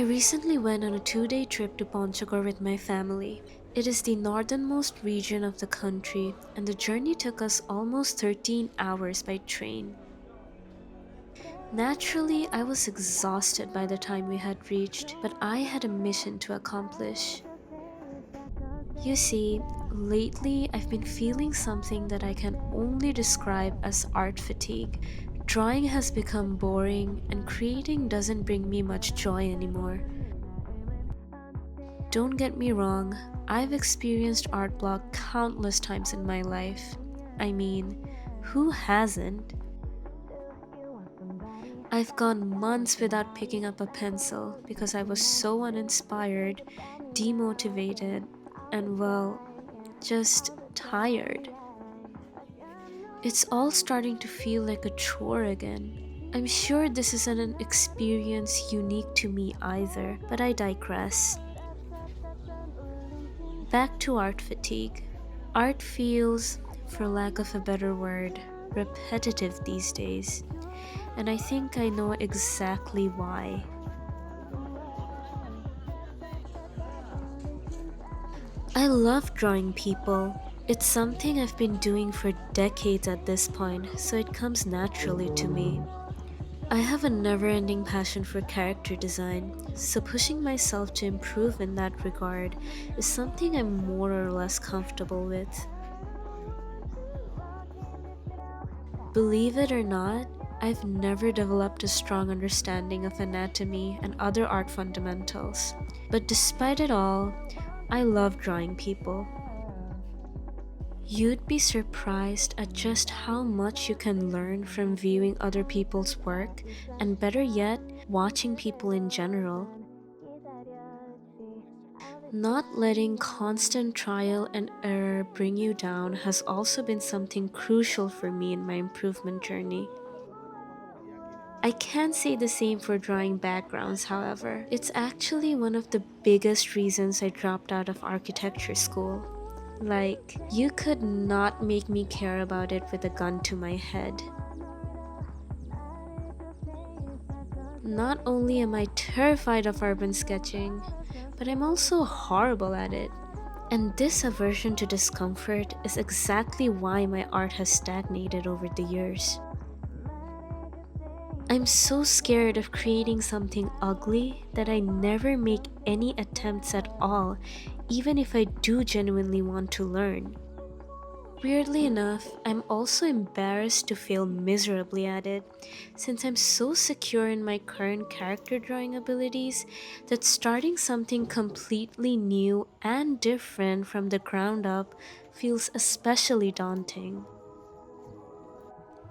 recently went on a 2-day trip to Ponchagor with my family. It is the northernmost region of the country, and the journey took us almost 13 hours by train. Naturally, I was exhausted by the time we had reached, but I had a mission to accomplish. You see, lately I've been feeling something that I can only describe as art fatigue. Drawing has become boring, and creating doesn't bring me much joy anymore. Don't get me wrong, I've experienced art block countless times in my life. I mean, who hasn't? I've gone months without picking up a pencil because I was so uninspired, demotivated, and well, just tired. It's all starting to feel like a chore again. I'm sure this isn't an experience unique to me either, but I digress. Back to art fatigue. Art feels, for lack of a better word, repetitive these days, and I think I know exactly why. I love drawing people. It's something I've been doing for decades at this point, so it comes naturally to me. I have a never-ending passion for character design, so pushing myself to improve in that regard is something I'm more or less comfortable with. Believe it or not, I've never developed a strong understanding of anatomy and other art fundamentals. But despite it all, I love drawing people. You'd be surprised at just how much you can learn from viewing other people's work, and better yet, watching people in general. Not letting constant trial and error bring you down has also been something crucial for me in my improvement journey. I can't say the same for drawing backgrounds, however. It's actually one of the biggest reasons I dropped out of architecture school. Like, you could not make me care about it with a gun to my head. Not only am I terrified of urban sketching, but I'm also horrible at it. And this aversion to discomfort is exactly why my art has stagnated over the years. I'm so scared of creating something ugly that I never make any attempts at all, even if I do genuinely want to learn. Weirdly enough, I'm also embarrassed to fail miserably at it, since I'm so secure in my current character drawing abilities that starting something completely new and different from the ground up feels especially daunting.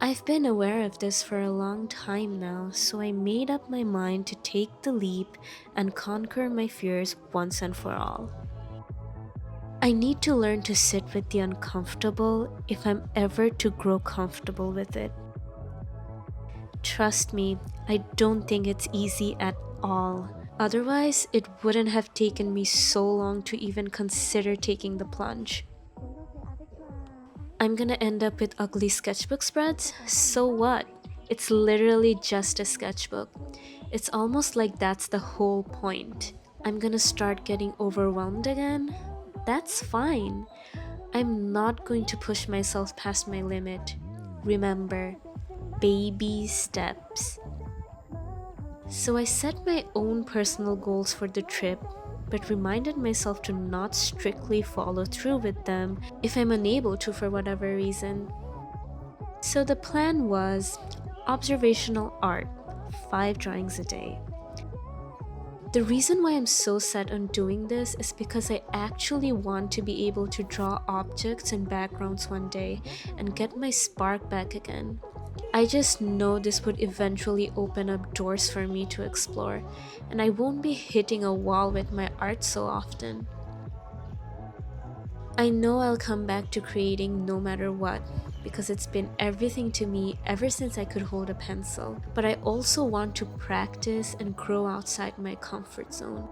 I've been aware of this for a long time now, so I made up my mind to take the leap and conquer my fears once and for all. I need to learn to sit with the uncomfortable if I'm ever to grow comfortable with it. Trust me, I don't think it's easy at all. Otherwise, it wouldn't have taken me so long to even consider taking the plunge. I'm gonna end up with ugly sketchbook spreads? So what? It's literally just a sketchbook. It's almost like that's the whole point. I'm gonna start getting overwhelmed again? That's fine. I'm not going to push myself past my limit. Remember, baby steps. So I set my own personal goals for the trip, but reminded myself to not strictly follow through with them if I'm unable to for whatever reason. So the plan was observational art, 5 drawings a day. The reason why I'm so set on doing this is because I actually want to be able to draw objects and backgrounds one day and get my spark back again. I just know this would eventually open up doors for me to explore, and I won't be hitting a wall with my art so often. I know I'll come back to creating no matter what, because it's been everything to me ever since I could hold a pencil, but I also want to practice and grow outside my comfort zone.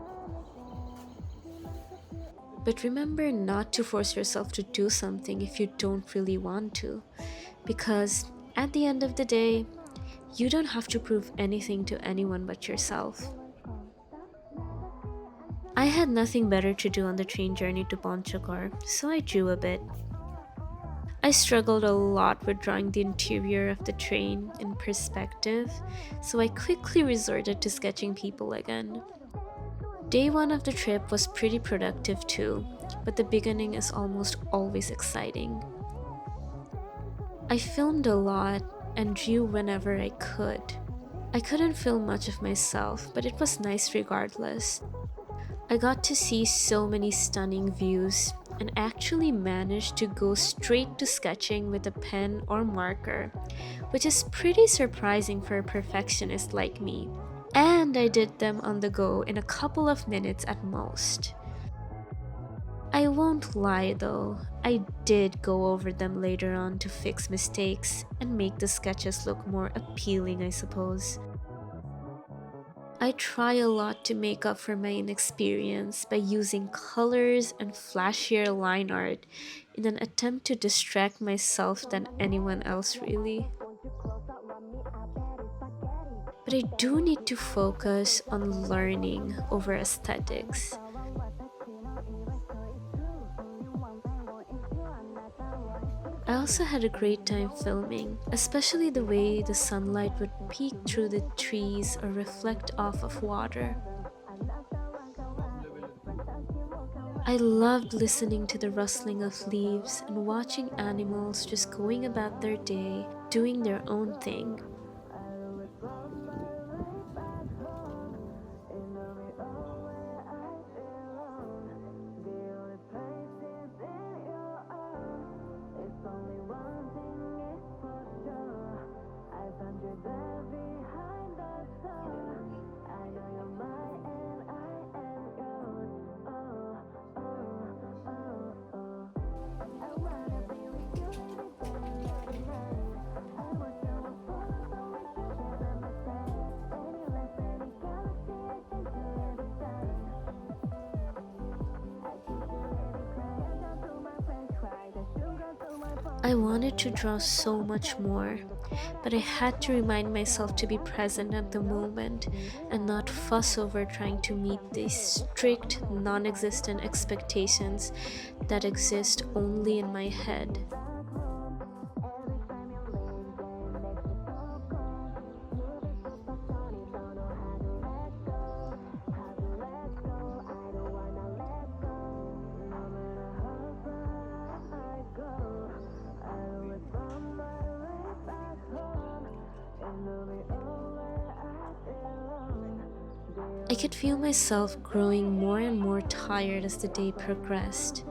But remember not to force yourself to do something if you don't really want to, because at the end of the day, you don't have to prove anything to anyone but yourself. I had nothing better to do on the train journey to Ponchakor, so I drew a bit. I struggled a lot with drawing the interior of the train in perspective, so I quickly resorted to sketching people again. Day one of the trip was pretty productive too, but the beginning is almost always exciting. I filmed a lot and drew whenever I could. I couldn't film much of myself, but it was nice regardless. I got to see so many stunning views and actually managed to go straight to sketching with a pen or marker, which is pretty surprising for a perfectionist like me. And I did them on the go in a couple of minutes at most. I won't lie though, I did go over them later on to fix mistakes and make the sketches look more appealing, I suppose. I try a lot to make up for my inexperience by using colors and flashier line art in an attempt to distract myself than anyone else really. But I do need to focus on learning over aesthetics. I also had a great time filming, especially the way the sunlight would peek through the trees or reflect off of water. I loved listening to the rustling of leaves and watching animals just going about their day, doing their own thing. I wanted to draw so much more, but I had to remind myself to be present at the moment and not fuss over trying to meet these strict, non existent expectations that exist only in my head. I could feel myself growing more and more tired as the day progressed.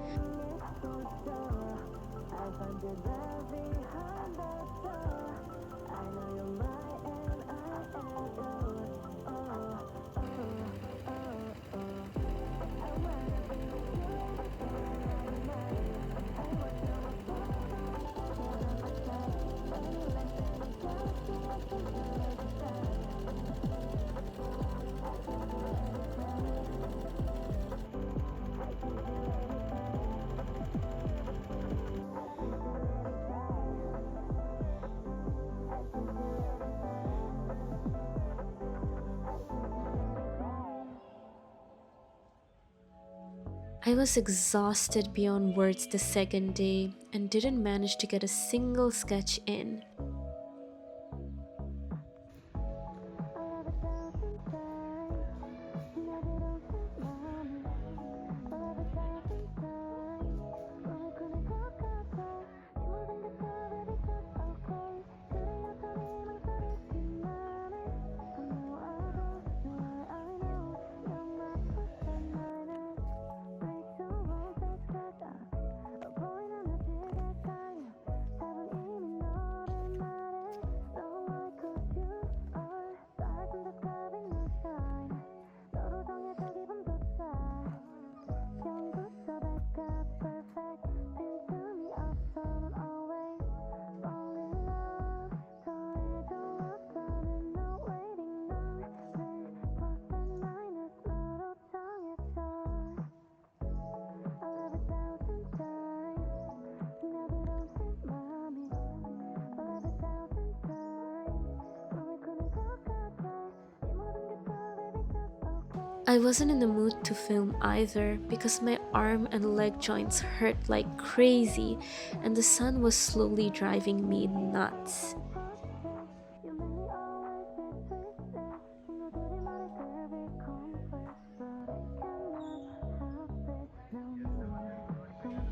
I was exhausted beyond words the second day and didn't manage to get a single sketch in. I wasn't in the mood to film either because my arm and leg joints hurt like crazy and the sun was slowly driving me nuts.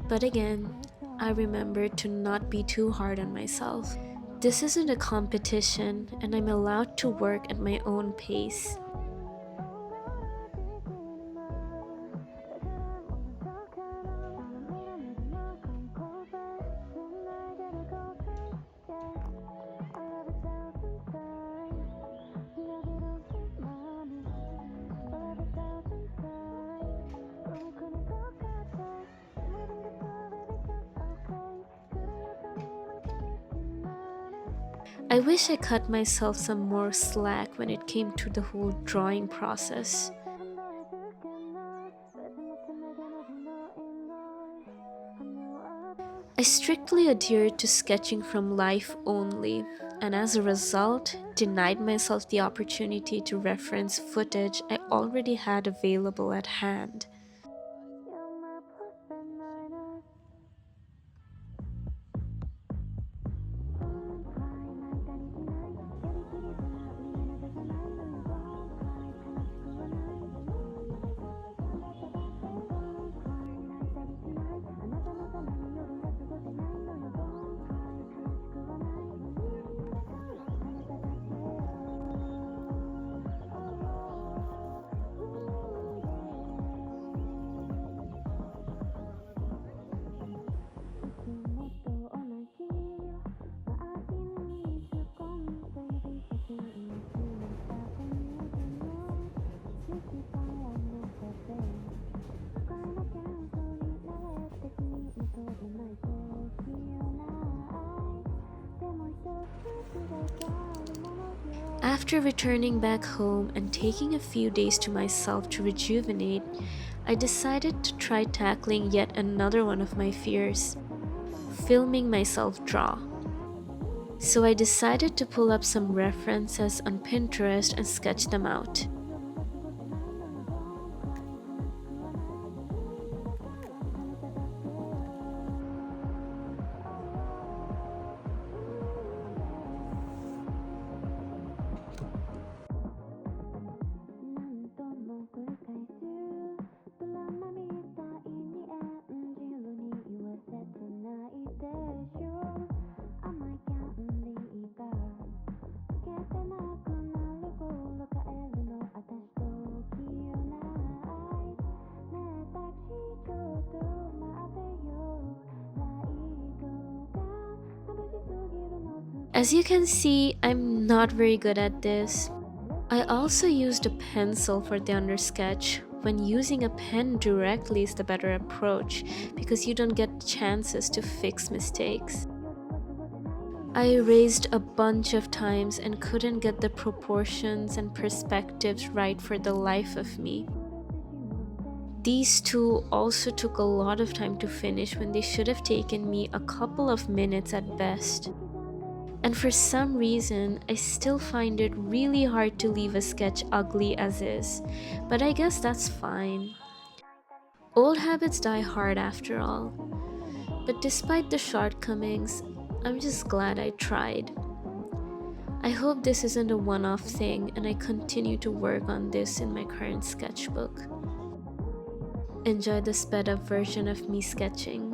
But again, I remembered to not be too hard on myself. This isn't a competition and I'm allowed to work at my own pace. I wish I cut myself some more slack when it came to the whole drawing process. I strictly adhered to sketching from life only, and as a result, denied myself the opportunity to reference footage I already had available at hand. After returning back home and taking a few days to myself to rejuvenate, I decided to try tackling yet another one of my fears: filming myself draw. So I decided to pull up some references on Pinterest and sketch them out. As you can see, I'm not very good at this. I also used a pencil for the undersketch. When using a pen directly is the better approach because you don't get chances to fix mistakes. I erased a bunch of times and couldn't get the proportions and perspectives right for the life of me. These two also took a lot of time to finish when they should have taken me a couple of minutes at best. And for some reason, I still find it really hard to leave a sketch ugly as is, but I guess that's fine. Old habits die hard after all. But despite the shortcomings, I'm just glad I tried. I hope this isn't a one-off thing and I continue to work on this in my current sketchbook. Enjoy the sped up version of me sketching.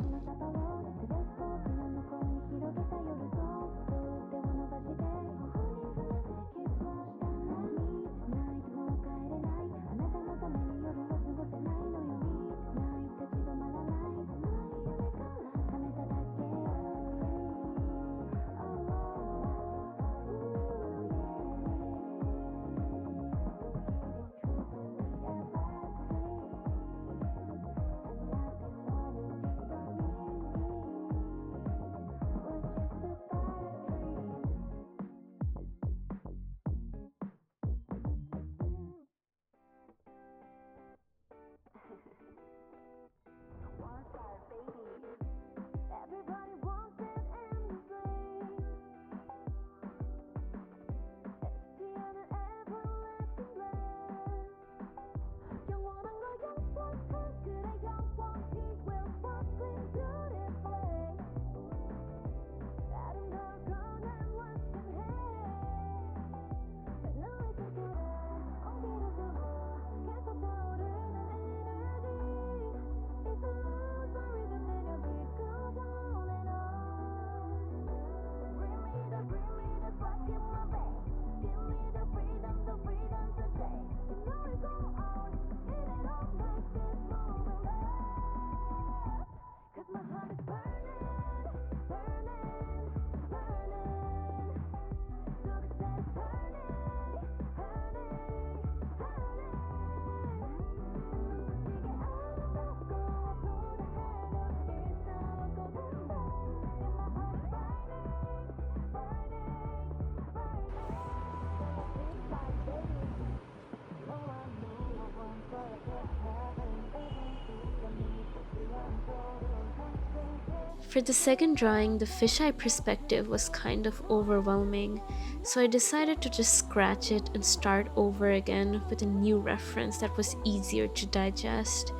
For the second drawing, the fisheye perspective was kind of overwhelming, so I decided to just scratch it and start over again with a new reference that was easier to digest.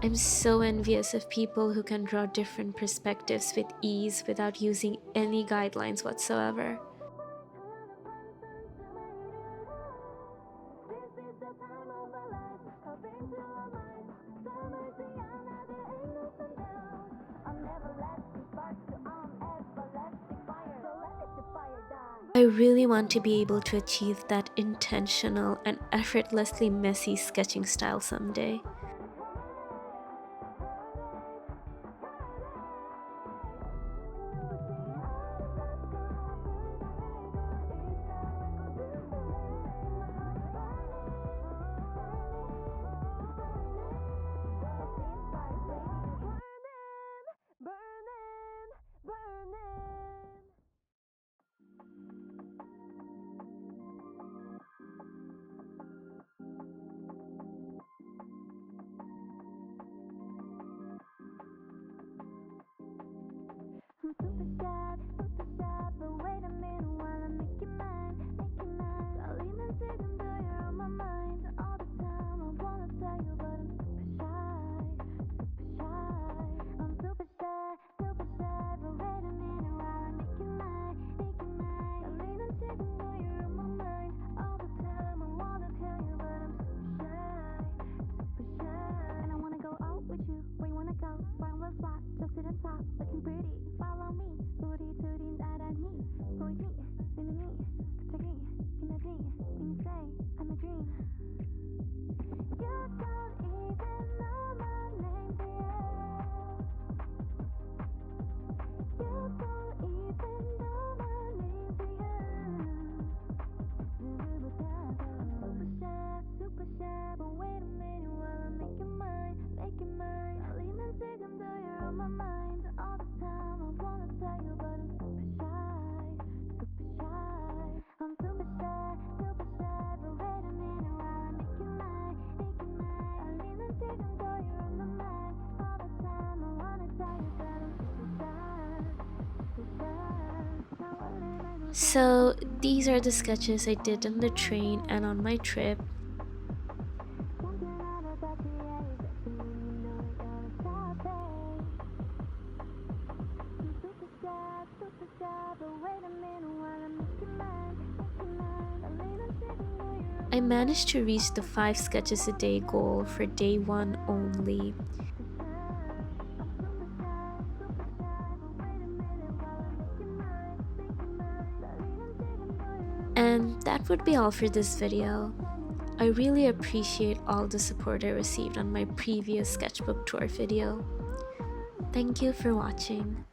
I'm so envious of people who can draw different perspectives with ease without using any guidelines whatsoever. I really want to be able to achieve that intentional and effortlessly messy sketching style someday. So these are the sketches I did on the train and on my trip. I managed to reach the 5 sketches a day goal for day 1 only. And that would be all for this video. I really appreciate all the support I received on my previous sketchbook tour video. Thank you for watching.